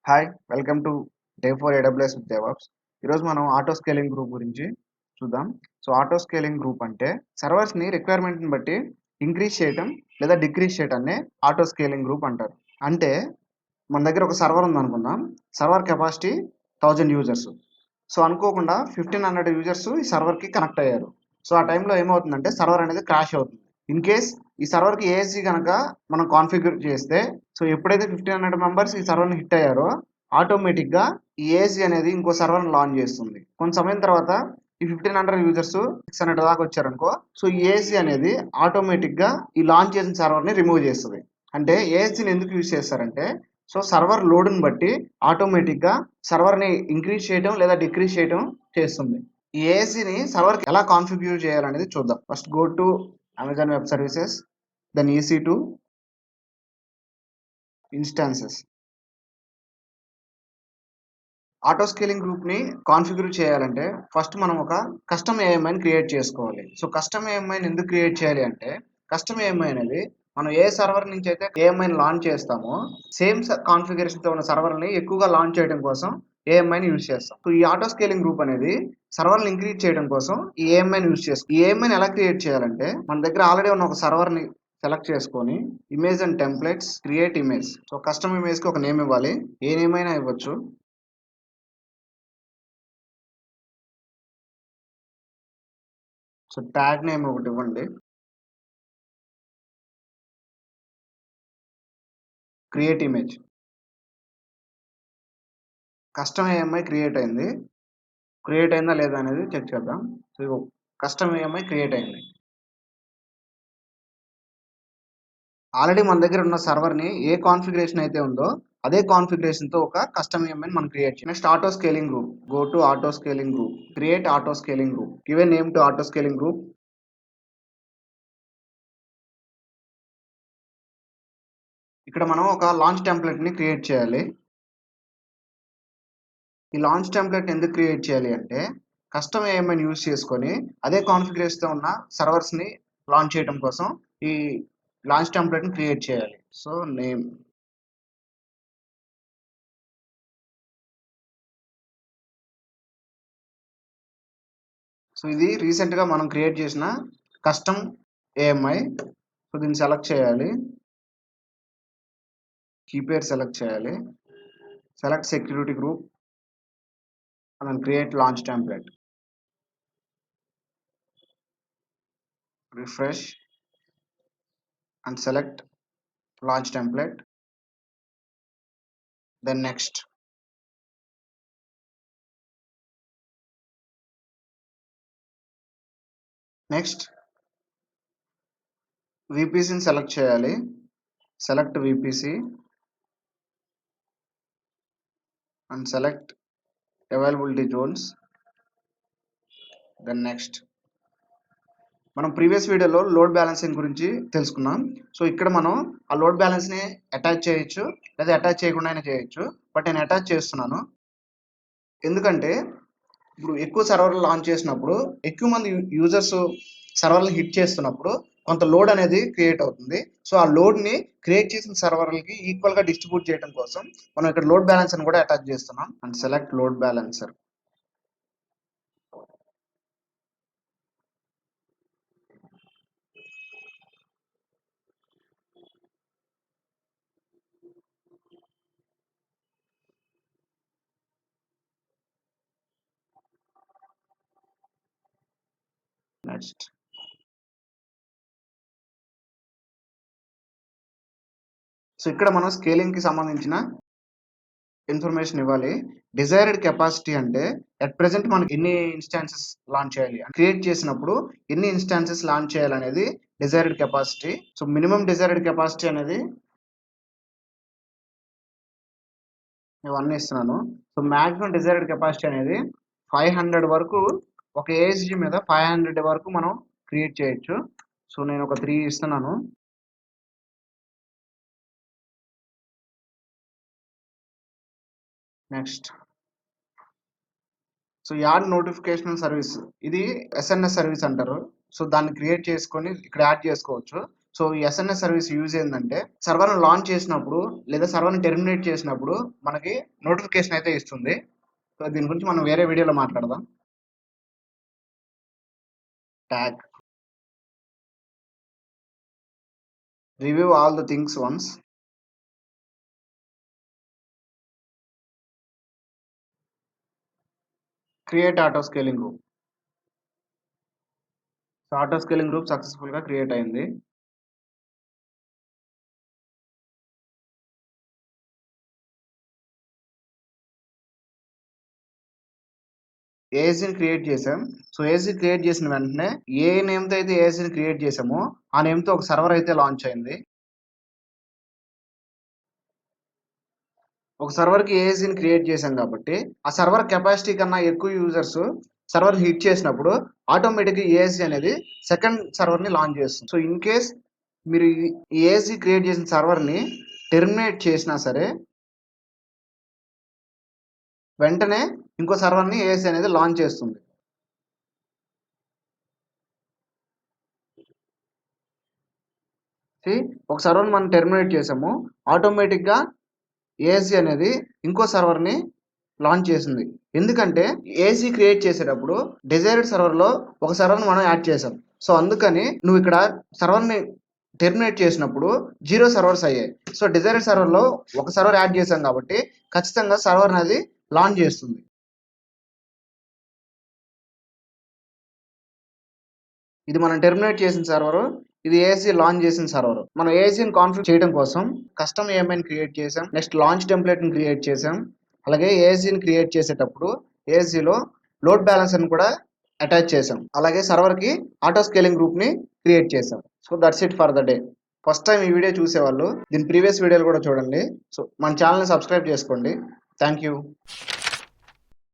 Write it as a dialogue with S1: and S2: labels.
S1: Hi! Welcome to day 4 AWS with DevOps. ఈరోజు మనం auto scaling group గురించి చూద్దాం. ఆటో స్కేలింగ్ గ్రూప్ అంటే సర్వర్స్‌ని రిక్వైర్మెంట్‌ని బట్టి ఇంక్రీజ్ చేయటం లేదా డిక్రీజ్ చేయటాన్నే ఆటో స్కేలింగ్ గ్రూప్ అంటారు. అంటే మన దగ్గర ఒక సర్వర్ ఉందనుకుందాం. Server capacity 1000 users. అనుకోకుండా 1500 యూజర్స్ ఈ సర్వర్‌కి కనెక్ట్ అయ్యారు. ఆ టైంలో ఏమవుతుందంటే సర్వర్ అనేది క్రాష్ అవుతుంది. ఇన్ కేస్ ఈ సర్వర్‌కి ఏఎస్‌సీ గనక మనం కాన్ఫిగర్ చేస్తే ఎప్పుడైతే 1500 మెంబర్స్ ఈ సర్వర్‌ని హిట్ అయ్యారో ఆటోమేటిక్‌గా ఈ ఏఎస్‌సీ అనేది ఇంకో సర్వర్‌ని లాంచ్ చేస్తుంది. కొంత సమయం తర్వాత ఈ 1500 యూజర్స్ 600 దాకా వచ్చారనుకో ఈ ఏఎస్‌సీ అనేది ఆటోమేటిక్‌గా ఈ లాంచ్ చేసిన సర్వర్‌ని రిమూవ్ చేస్తది. అంటే ఏఎస్‌సీని ఎందుకు యూజ్ చేస్తారంటే సర్వర్ లోడ్‌ని బట్టి ఆటోమేటిక్‌గా సర్వర్‌ని ఇంక్రీజ్ చేయటం లేదా డిక్రీజ్ చేయటం చేస్తుంది. ఈ ఏఎస్‌సీని సర్వర్‌కి ఎలా కాన్ఫిగర్ చేయాలనేది చూద్దాం. First go to Amazon web services, then EC2 instances. Auto scaling గ్రూప్‌ని కాన్ఫిగర్ చేయాలంటే ఫస్ట్ మనం ఒక కస్టమ్ ఏఎంఐని క్రియేట్ చేసుకోవాలి. కస్టమ్ ఏఎంఐని ఎందుకు క్రియేట్ చేయాలి అంటే కస్టమ్ ఏఎంఐ అనేది మనం ఏ సర్వర్ నుంచి అయితే ఏఎంఐని లాంచ్ చేస్తామో సేమ్ కాన్ఫిగరేషన్‌తో ఉన్న సర్వర్‌ని ఎక్కువగా లాంచ్ చేయడం కోసం ఏఎంఐని యూజ్ చేస్తాం. ఈ ఆటో స్కేలింగ్ గ్రూప్ అనేది సర్వర్‌ని ఇంక్రీజ్ చేయడం కోసం ఈ ఏఎంఐని యూజ్ చేస్తాం. ఈ ఏఎంఐని ఎలా క్రియేట్ చేయాలంటే మన దగ్గర ఆల్రెడీ ఉన్న ఒక సర్వర్‌ని సెలెక్ట్ చేసుకొని image and templates create image. Custom ఇమేజ్‌కి ఒక నేమ్ ఇవ్వాలి. ఏ నేమ్ అయినా ఇవ్వచ్చు. ట్యాగ్ నేమ్ ఒకటి ఇవ్వండి. Create image. Custom AMI create అయింది. క్రియేట్ అయిందా లేదా అనేది చెక్ చేద్దాం. ఇగో కస్టమ్ ఏఎంఐ క్రియేట్ అయింది. ఆల్రెడీ మన దగ్గర ఉన్న సర్వర్‌ని ఏ కాన్ఫిగరేషన్ అయితే ఉందో అదే కాన్ఫిగరేషన్‌తో ఒక కస్టమ్ ఏఎంఐని మనం క్రియేట్ చేయాలి. Next auto scaling group. Go to auto scaling group. Create auto scaling group. Give a name to auto scaling group. ఇక్కడ మనం ఒక లాంచ్ టెంప్లెట్‌ని క్రియేట్ చేయాలి. ఈ లాంచ్ టెంప్లెట్ ఎందుకు క్రియేట్ చేయాలి అంటే కస్టమ్ ఏఎంఐని యూజ్ చేసుకొని అదే కాన్ఫిగరేషన్‌తో ఉన్న సర్వర్స్‌ని లాంచ్ చేయడం కోసం ఈ లాంచ్ టెంప్లెట్‌ని క్రియేట్ చేయాలి. నేమ్. ఇది రీసెంట్‌గా మనం క్రియేట్ చేసిన కస్టమ్ ఏఎంఐ. దీన్ని సెలెక్ట్ చేయాలి. కీ పేర్ సెలెక్ట్ చేయాలి. Select security group and create launch template. Refresh and select launch template. Then next. Next, VPCని సెలెక్ట్ చేయాలి. Select VPC and select availability zones. Then next. మనం ప్రీవియస్ వీడియోలో load balancing గురించి తెలుసుకున్నాం. ఇక్కడ మనం ఆ లోడ్ బ్యాలెన్స్‌ని అటాచ్ చేయొచ్చు లేదా అటాచ్ చేయకుండానే చేయొచ్చు. బట్ నేను అటాచ్ చేస్తున్నాను. ఎందుకంటే ఇప్పుడు ఎక్కువ సర్వర్లు లాంచ్ చేసినప్పుడు ఎక్కువ మంది యూజర్స్ సర్వర్లు హిట్ చేస్తున్నప్పుడు కొంత లోడ్ అనేది క్రియేట్ అవుతుంది. ఆ లోడ్‌ని క్రియేట్ చేసిన సర్వర్లకి ఈక్వల్‌గా డిస్ట్రిబ్యూట్ చేయడం కోసం మనం ఇక్కడ లోడ్ బ్యాలెన్సర్‌ని కూడా అటాచ్ చేస్తున్నాం. And select load balancer. Next. ఇక్కడ మనం స్కేలింగ్‌కి సంబంధించిన ఇన్ఫర్మేషన్ ఇవ్వాలి. డిజైర్డ్ కెపాసిటీ అంటే అట్ ప్రెజెంట్ మనకి ఎన్ని ఇన్‌స్టాన్సెస్ లాంచ్ చేయాలి. క్రియేట్ చేసినప్పుడు ఎన్ని ఇన్‌స్టాన్సెస్ లాంచ్ చేయాలనేది desired capacity. Minimum desired capacity అనేది ఇవన్నీ ఇస్తున్నాను. మాక్సిమం డిజైర్డ్ కెపాసిటీ అనేది 500 వరకు ఒక ఏఎస్‌జీ మీద 500 వరకు మనం క్రియేట్ చేయొచ్చు. నేను ఒక 3 ఇస్తున్నాను. నెక్స్ట్. Add notification service. ఇది ఎస్ఎన్ఎస్ సర్వీస్ అంటారు. దాన్ని క్రియేట్ చేసుకొని ఇక్కడ యాడ్ చేసుకోవచ్చు. సో ఈ ఎస్ఎన్ఎస్ సర్వీస్ యూజ్ ఏంటంటే సర్వర్ని లాంచ్ చేసినప్పుడు లేదా సర్వర్ని టెర్మినేట్ చేసినప్పుడు మనకి నోటిఫికేషన్ అయితే ఇస్తుంది. సో దీని గురించి మనం వేరే వీడియోలో మాట్లాడదాం. Tag review all the things once. Create auto scaling group. So auto scaling group successful గా క్రియేట్ అయింది. ఏఎస్సీని క్రియేట్ చేసాం. సో ఏఎస్సీ క్రియేట్ చేసిన వెంటనే ఏ నేమ్తో అయితే ఏఎస్సీని క్రియేట్ చేసామో ఆ నేమ్తో ఒక సర్వర్ అయితే లాంచ్ అయింది. ఒక సర్వర్కి ఏఎస్సీని క్రియేట్ చేసాం కాబట్టి ఆ సర్వర్ కెపాసిటీ కన్నా ఎక్కువ యూజర్స్ సర్వర్ హిట్ చేసినప్పుడు ఆటోమేటిక్గా ఏఎస్సీ అనేది సెకండ్ సర్వర్ని లాంచ్ చేస్తుంది. సో ఇన్ కేస్ మీరు ఈ ఏఎస్సీ క్రియేట్ చేసిన సర్వర్ని టెర్మినేట్ చేసినా సరే వెంటనే ఇంకో సర్వర్ని ఏఎస్సీ అనేది లాంచ్ చేస్తుంది. ఒక సర్వర్ని మనం టెర్మినేట్ చేసాము, ఆటోమేటిక్గా ఏఎస్సీ అనేది ఇంకో సర్వర్ని లాంచ్ చేసింది. ఎందుకంటే ఏసీ క్రియేట్ చేసేటప్పుడు డిజైర్డ్ సర్వర్లో ఒక సర్వర్ని మనం యాడ్ చేసాం. సో అందుకని నువ్వు ఇక్కడ సర్వర్ని టెర్మినేట్ చేసినప్పుడు 0 సర్వర్స్ అయ్యాయి. సో డిజైర్డ్ సర్వర్లో ఒక సర్వర్ యాడ్ చేసాం కాబట్టి ఖచ్చితంగా సర్వర్ అనేది లాంచ్ చేస్తుంది. ఇది మనం టెర్మినేట్ చేసిన సర్వర్, ఇది ఏఎస్సీ లాంచ్ చేసిన సర్వర్. మనం ఏఎస్సీని కాన్ఫిగర్ చేయడం కోసం కస్టమ్ ఏఎంఐని క్రియేట్ చేసాం, నెక్స్ట్ లాంచ్ టెంప్లెట్ని క్రియేట్ చేసాం. అలాగే ఏఎస్సీని క్రియేట్ చేసేటప్పుడు ఏఎస్సీలో లోడ్ బ్యాలెన్సర్ని కూడా అటాచ్ చేసాం. అలాగే సర్వర్కి ఆటో స్కేలింగ్ గ్రూప్ని క్రియేట్ చేసాం. So that's it for the day. First time ఈ వీడియో చూసేవాళ్ళు దీని ప్రీవియస్ వీడియోలు కూడా చూడండి. సో మన ఛానల్ని సబ్స్క్రైబ్ చేసుకోండి. Thank you.